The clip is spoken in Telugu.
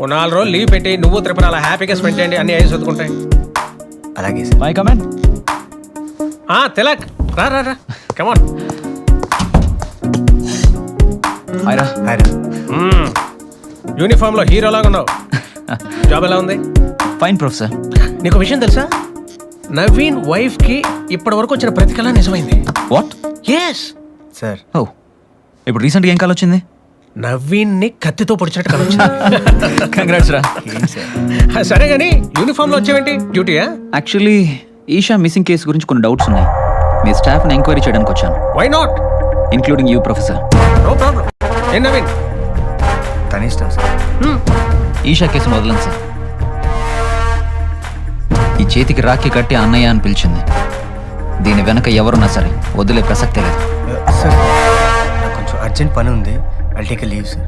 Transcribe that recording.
ఓ 4 రోజులు లీవ్ పెట్టి నువ్వు త్రిపుర అలా హ్యాపీగా స్పెండ్ చేయండి, అన్ని అయ్యి చదువుకుంటాయి. అలాగే సార్. My comment. తిలక్ రా రా రా కమాన్. హాయ్రా. హాయ్ రా. యూనిఫామ్ లో హీరోలాగా ఉన్నావు. జాబ్ ఎలా ఉంది? Fine professor. నీకు విషయం తెలుసా, నవీన్ వైఫ్ కి ఇప్పటి వరకు వచ్చిన ప్రతి కళ నిజమైంది. వాట్? ఎస్ సార్ ఓ, ఇప్పుడు రీసెంట్గా ఏం కాల్ వచ్చింది? నవీన్ ని కత్తితో పొడిచినట్టు కళ వచ్చింది. కంగ్రాట్స్ రా. ఏం సార్? సరే గానీ యూనిఫామ్ లో వచ్చేవేంటి, డ్యూటీయా? యాక్చువల్లీ ఈషా మిస్సింగ్ కేసు గురించి కొన్ని డౌట్స్ ఉన్నాయి. మీ స్టాఫ్ని ఎంక్వైరీ చేయడానికి వచ్చాను, why not, including you professor. No problem. ఏ నవీన్, తన ఇష్టం సార్. ఈషా కేసును వదలండి సార్. ఈ చేతికి రాఖీ కట్టి అన్నయ్య అని పిలిచింది. దీని వెనక ఎవరున్నా సరే వదిలే ప్రసక్తే లేదు. సార్ నాకు కొంచెం అర్జెంట్ పని ఉంది. I'll take a leave sir.